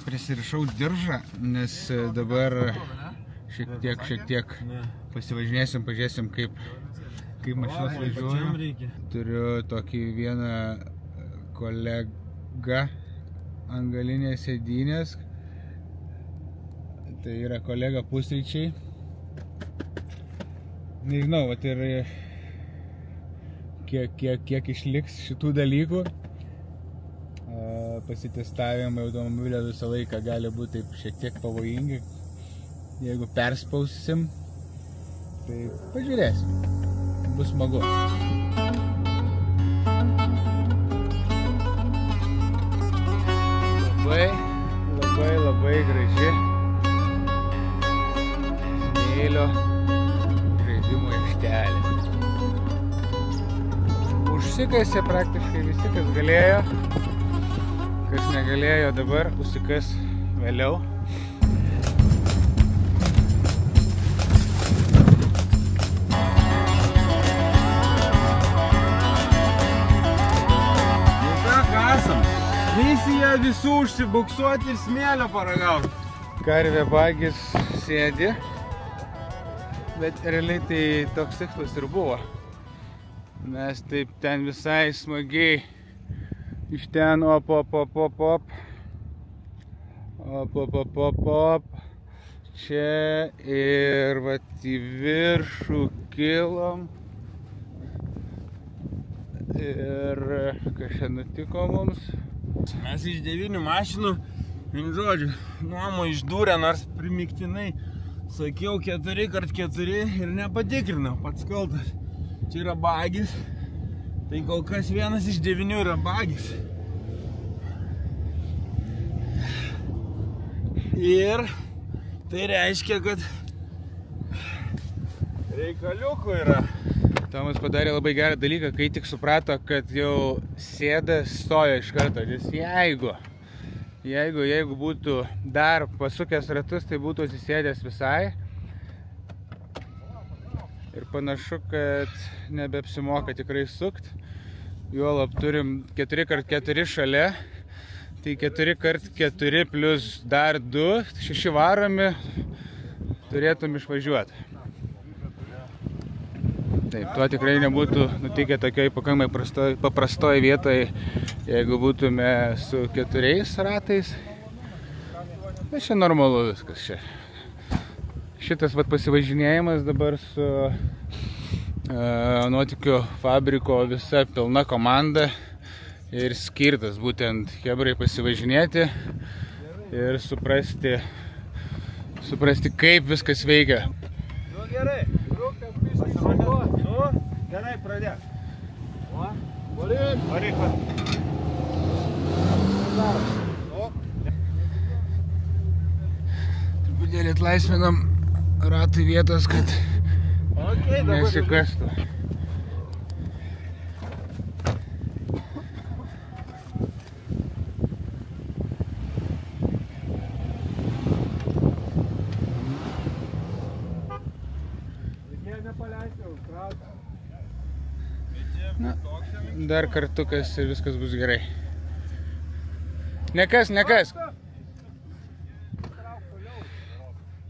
prisirišau diržą, nes dabar šiek tiek pasivažinėsim, pažiūrėsim, kaip mašinos važiuoja. Turiu tokį vieną kolegą ant galinės sėdynės. Tai yra kolega pusryčiai. Nežinau, vat ir kiek išliks šitų dalykų. Pasitestavimai automobilio visą laiką gali būti taip šiek tiek pavojingi. Jeigu perspausim, tai pažiūrėsim. Bus smagu. Labai graži smėlio žaidimų aikštelė. Užsikasė praktiškai visi, kas galėjo. Kas negalėjo dabar, užsikas vėliau. Misija visų užsibuksuoti ir smėlio paragauti. Karvė bagis sėdi, bet realiai tai toks tikslas ir buvo. Mes taip ten visai smagiai iš ten op. Čia ir vat į viršų kilom. Ir kas čia nutiko mums? Mes iš 9 mašinų, žodžiu, nuomo išdūrė, nors primiktinai sakiau 4x4 ir nepatikrinau, pats kaltas. Čia yra bagis, tai kol kas vienas iš 9 yra bagis. Ir tai reiškia, kad reikaliukų yra. Tomas padarė labai gerą dalyką, kai tik suprato, kad jau sėda, stojo iš karto. Nes jeigu būtų dar pasukęs ratus, tai būtų atsisėdęs visai. Ir panašu, kad nebeapsimoka tikrai sukt. Juolab turim 4x4 šalia. Tai 4x4 plus dar 2, 6 varomi, turėtum išvažiuoti. Taip, tuo tikrai nebūtų nutikę tokioj pakankamai paprastoj vietoje, jeigu būtume su 4 ratais. Bet čia normalu viskas čia. Šitas vat pasivažinėjimas dabar su nuotykių fabriko visa pilna komanda ir skirtas būtent chebrai pasivažinėti ir suprasti, kaip viskas veikia. Nu gerai, gerai, pradėk. Varyk. Truputėlį atlaisvinam ratų vietos, kad nesikastų. Na, dar kartukas ir viskas bus gerai. Nekas.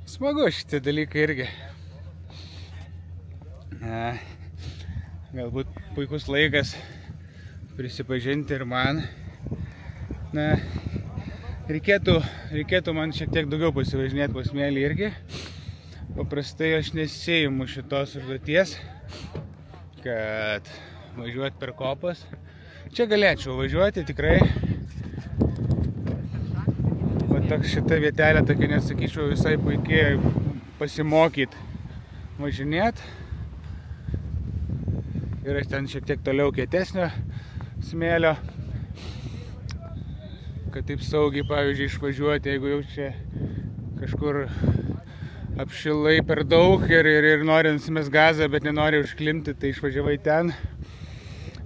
Smagu šitie dalykai irgi. Galbūt puikus laikas prisipažinti ir man. Na, reikėtų man šiek tiek daugiau pasivažinėti po smėlį irgi. Paprastai aš nesiimu šitos užduoties, kad važiuoti per kopas. Čia galėčiau važiuoti tikrai. Bet toks šita vietelė, tokia nesakyčiau, visai puikiai pasimokyti važinėti. Ir aš ten šiek tiek toliau kietesnio smėlio, kad taip saugiai, pavyzdžiui, išvažiuoti, jeigu jau čia kažkur apšilai per daug ir nori nusimest gazą, bet nenori užklimti, tai išvažiavai ten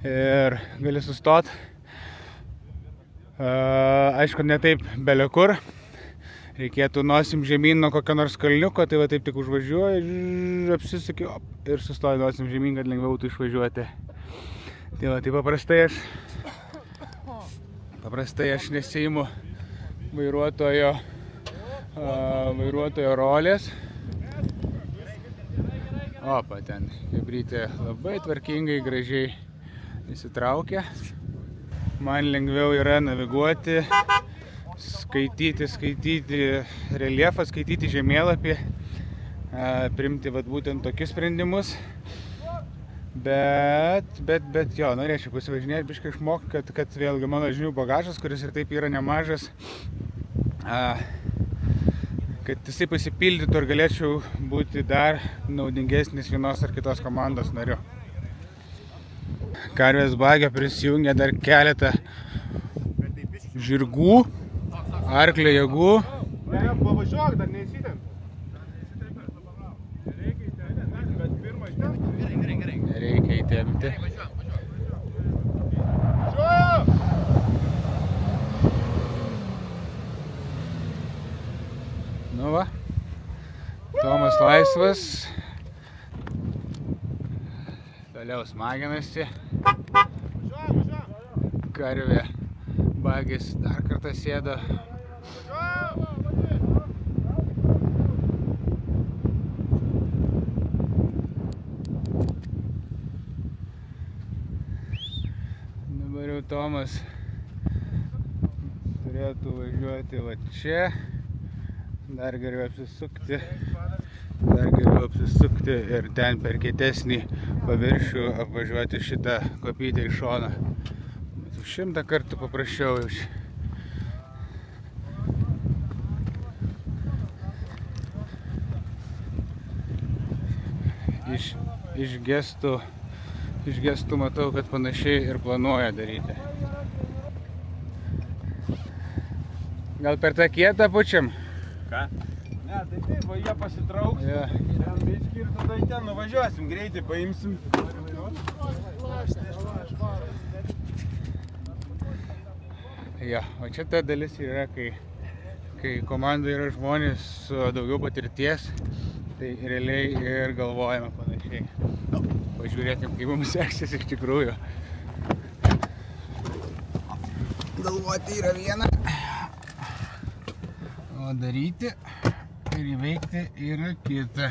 ir gali sustot. Aišku, ne taip belekur. Reikėtų nosim žemyn nuo kokio nors kalniuko, tai va taip tik užvažiuoju, apsisukiu ir sustoju nosim žemyn, kad lengviau būtų išvažiuoti. Tai va, tai paprastai aš nesiimu vairuotojo rolės. Opa, ten Chebrytė labai tvarkingai, gražiai įsitraukia. Man lengviau yra naviguoti, skaityti reliefą, skaityti žemėlapį, priimti būtent tokius sprendimus. Bet jo, norėčiau pasivažinėti, biškai išmokti, kad vėlgi mano žinių bagažas, kuris ir taip yra nemažas, kad jisai pasipildytų ir galėčiau būti dar naudingesnis vienos ar kitos komandos nariu. Karvės bagė prisijungia dar keletą žirgų, arklio jėgų. Pavažiuok, dar neįsitemp. Reikia įtempti. Nu va, Tomas laisvas. Toliau smaginasi. Karvė bagis dar kartą sėdo. Dabar jau Tomas turėtų važiuoti va čia. Dar geriau apsisukti ir ten per kietesnį paviršių apvažiuoti šitą kopytę iš šoną. 100 kartų paprasčiau jau. Iš gestų matau, kad panašiai ir planuoja daryti. Gal per tą kietą pučiam? Ką? Ne, tai taip, va jie pasitrauks. Ja. Ten biškį ir tada į ten nuvažiuosim, greitai paimsim. Ja, o čia ta dalis yra, kai komandai yra žmonės su daugiau patirties, tai realiai ir galvojame panašiai. Pažiūrėkim, kaip mums seksis iš tikrųjų. Galvoti yra viena, o daryti ir įveikti yra kita.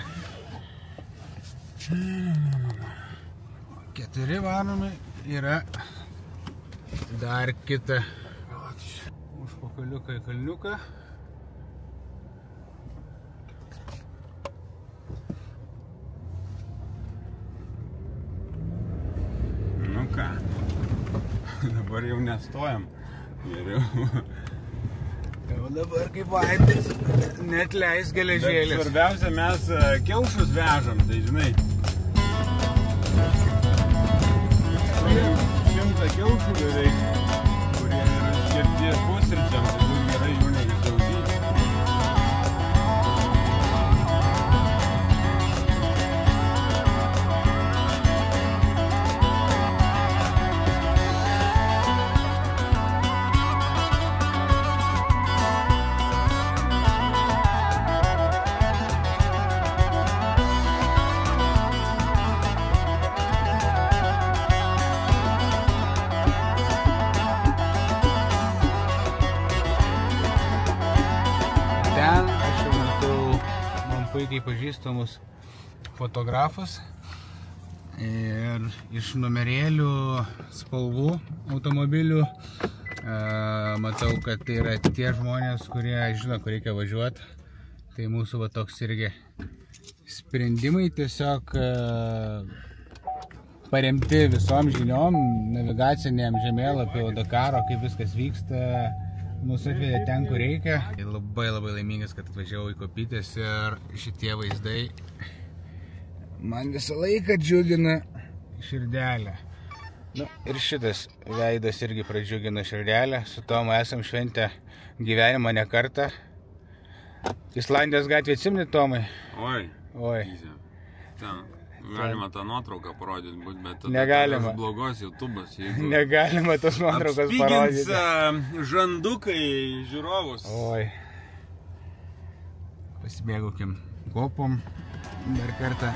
4 varomi yra dar kita. Užpakaliuką į kalniuką. Nu ką, dabar jau nestojam. Geriau. Jau dabar kaip vaitis, net leis geležėlis. Bet svarbiausia, mes kiaušus vežam, tai žinai. 100 kiaušų beveik, kurie yra skirti pusryčiams, tai bus gerai jų neišdaugyti. Puikiai pažįstamus fotografus ir iš numerėlių spalvų automobilių matau, kad tai yra tie žmonės, kurie žino, kur reikia važiuoti. Tai mūsų va toks irgi sprendimai tiesiog paremti visom žiniom, navigaciniam žemėlapio Dakaro, kaip viskas vyksta. Mūsų atvedė ten, kur reikia. Labai laimingas, kad atvažiavau į kopytės ir šitie vaizdai man visą laiką džiugina širdelę. Nu, ir šitas veidas irgi pradžiugina širdelę. Su Tomu esam šventę gyvenimą ne kartą. Islandijos gatvė atsimni, Tomai? Oi. Ten galima tą nuotrauką parodyti, bet negalima. Blogos YouTube'as. Negalima tos nuotraukas parodyti. Apspigins žandukai žiūrovus. Oi. Pasimėgaukim kopom dar kartą.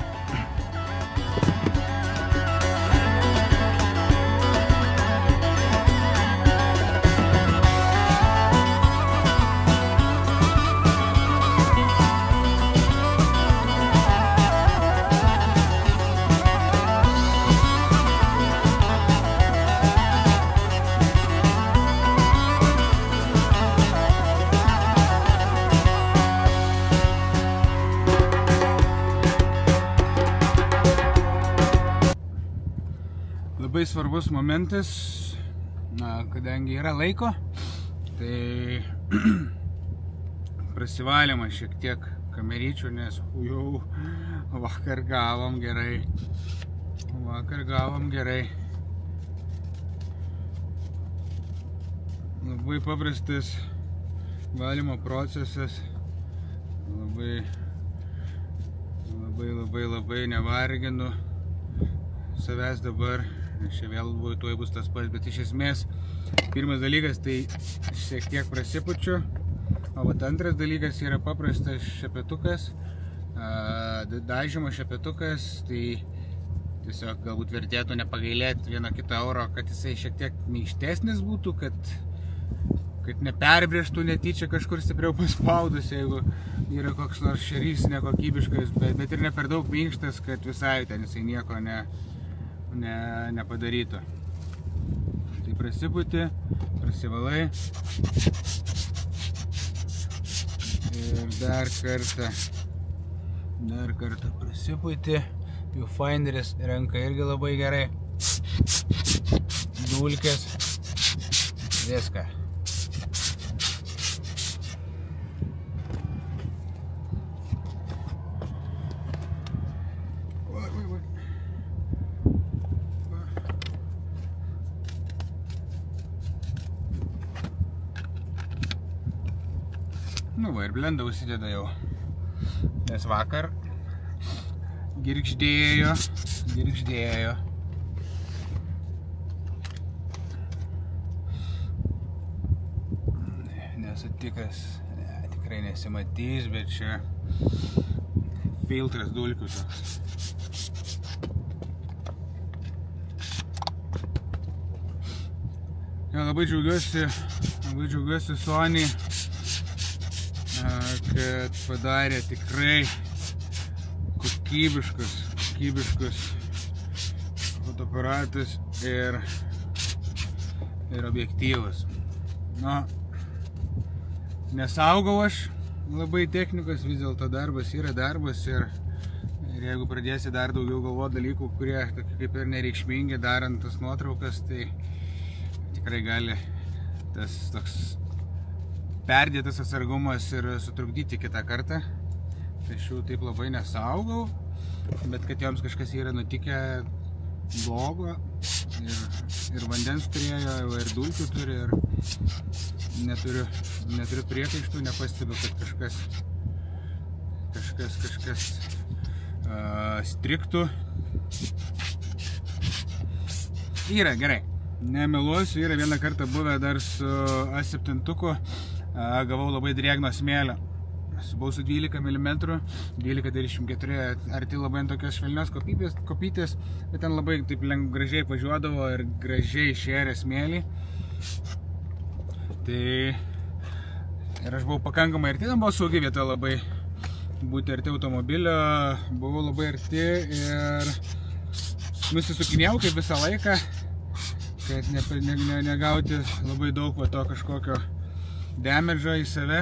labai svarbus momentas, kadangi yra laiko, tai prasivalymas šiek tiek kameryčių, nes jau vakar gavom gerai. Labai paprastas valymo procesas, labai nevarginu savęs dabar, nes čia vėl tuoj bus tas pats, bet iš esmės pirmas dalykas tai šiek tiek prasipučiu, o antras dalykas yra paprastas šepetukas, dažymo šepetukas, tai tiesiog galbūt vertėtų nepagailėti vieno kito euro, kad jisai šiek tiek minkštesnis būtų, kad neperbrėžtų netyčia kažkur stipriau paspaudus, jeigu yra koks nors šerys nekokybiškas, bet ir ne per daug minkštas, kad visai ten jisai nieko nepadarytų. Tai prasiputi, prasivalai ir dar kartą prasiputi. Viewfinderis renka irgi labai gerai, dulkės, viską. Nu va, ir blendą užsideda jau, nes vakar girgždėjo. Nesu tikras, tikrai nesimatys, bet čia filtras dulkių toks. Ja, labai džiaugiuosi Sony, kad padarė tikrai kokybiškus fotoaparatus ir objektyvus. Nu, nesaugau aš labai technikos, vis dėlto darbas yra darbas ir jeigu pradėsi dar daugiau galvoti dalykų, kurie kaip ir nereikšmingi darant tas nuotraukas, tai tikrai gali tas toks perdėtas atsargumas ir sutrukdyti kitą kartą. Tai aš jau taip labai nesaugau, bet kad joms kažkas yra nutikę blogo ir vandens turėjo, ir dulkių turi, ir neturiu priekaištų, nepastebiu, kad kažkas striktų. Yra gerai, nemeluosiu, yra vieną kartą buvę dar su A7-tuku, gavau labai drėgno smėlio. Buvau su 12 mm, 12-24, arti labai ant tokios švelnios kopytės, bet ten labai taip gražiai važiuodavo ir gražiai šėrė smėlį. Tai ir aš buvau pakankamai arti, ten buvo saugi vieta labai būti arti automobilio, buvau labai arti ir nusisukinėjau kaip visą laiką, kad negauti labai daug to kažkokio damedžo į save.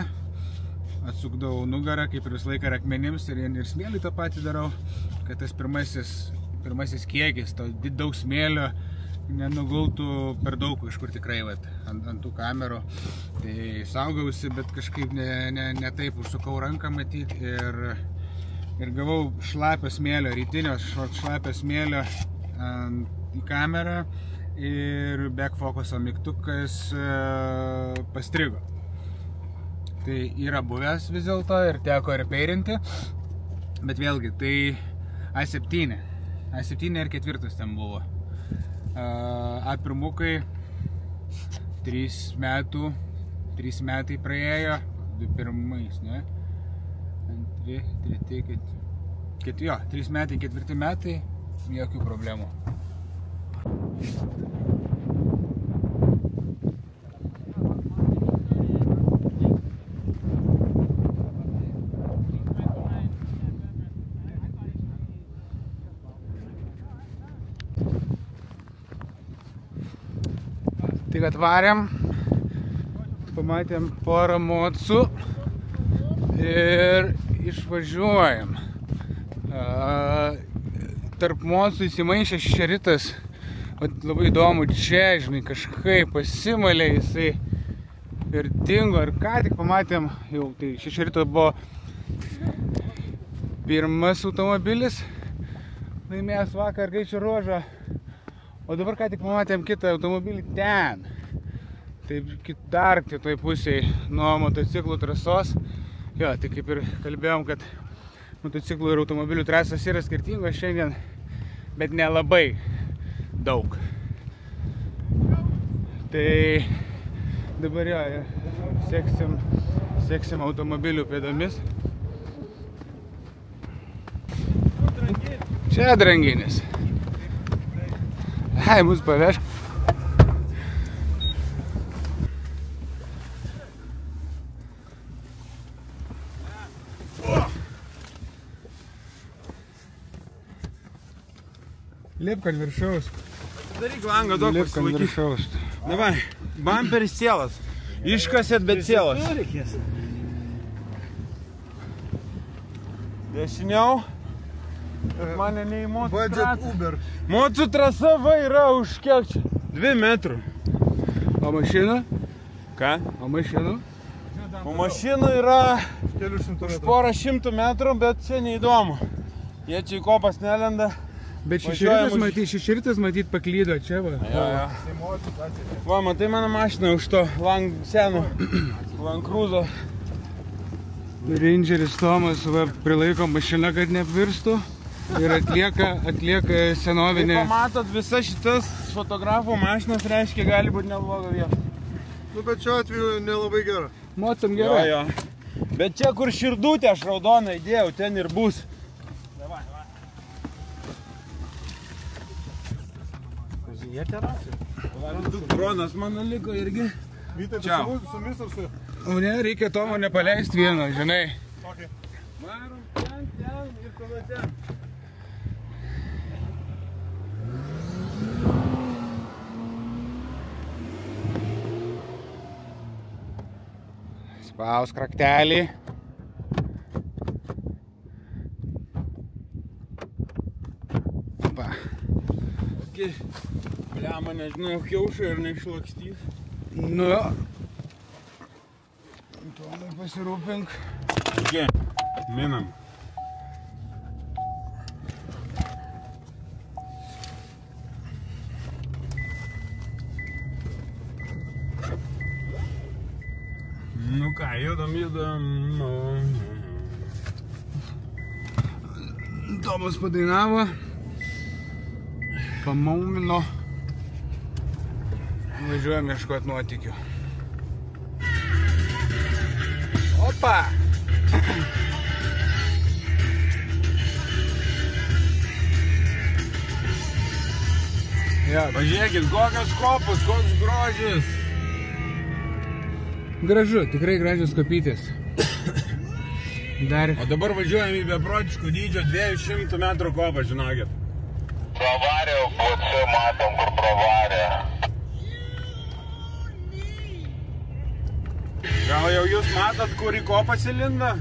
Atsukdavau nugarą, kaip ir visą laiką akmenims ir smėlį tą patį darau, kad tas pirmasis kiekis, to daug smėlio nenugultų per daug kažkur tikrai ant tų kamerų. Tai saugausi, bet kažkaip ne taip užsukau ranką matyti ir gavau šlapio smėlio, rytinio šlapio smėlio į kamerą ir backfocuso mygtukas pastrigo. Tai yra buvęs vis dėlto ir teko repairinti, bet vėlgi, tai A7 ir 4 ten buvo. A1-ukai 3 metai praėjo, 21, ne? 3 metai, 4 metai, jokių problemų. Tik atvarėm, pamatėm porą mocų ir išvažiuojam. Tarp mocų įsimaišė šeritas labai įdomu, čia, žinai, kažkaip pasimalė jisai ir dingo. Ir ką tik pamatėm, jau tai 6 ryto buvo pirmas automobilis laimėjęs vakar greičio ruožą, o dabar ką tik pamatėm kitą automobilį ten. Taip, dar kitoj pusėje nuo motociklų trasos. Jo, tai kaip ir kalbėjom, kad motociklų ir automobilių trasos yra skirtingos šiandien, bet nelabai daug. Tai dabar jo, seksim automobilių pėdomis. Čia dranginis. Ai, mus pavešk. Lipk ant viršaus. Daryk langą, daug Lipk ant viršaus. Davai, bamperis cielas. Iškasėt, bet cielas. Dešiniau. Mane neįmotų trasą. Mocu trasa va yra už kiek čia? 2 metrų. O mašina? Ką? O mašina? O mašinų yra už porą šimtų metrų, bet čia neįdomu. Jie čia į kopas nelenda. Bet šeširitas matyt paklydo čia, va. Jo. Va, matai mano mašiną už to senų Land Cruiser. Rangeris Tomas va, prilaiko mašiną, kad neapvirstų ir atlieka senovinę. Kaip pamatot, visas šitas fotografų mašinas reiškia gali būti nebloga vieta. Nu, bet šiuo atveju nelabai gera. Mocam gerai. Jo. Bet čia, kur širdutė aš raudoną įdėjau, ten ir bus. Dronas mano liko irgi. Vytai, Čiau. su mumis ar su? O ne, reikia Tomo nepaleisti vieno, žinai. Okay. Varom ten ir tada ten. Spaus kraktelį. Opa. Bliama, nežinau, kiaušą ir neišlakstys. Nu, Tomai pasirūpink. Minam. Nu ką, judam. Tomas padainavo. Pamaumino. Važiuojam ieškoti nuotykių. Opa! Ja, Pažiūrėkit, kokios kopos, koks grožis. gražu, tikrai gražios kopytės. Dar O dabar važiuojam į beprotiškų dydžio 200 metrų kopą, žinokit. Pravarė, PC matom, kur pravarė. Gal jau jūs matot, kur į kopą įlinda?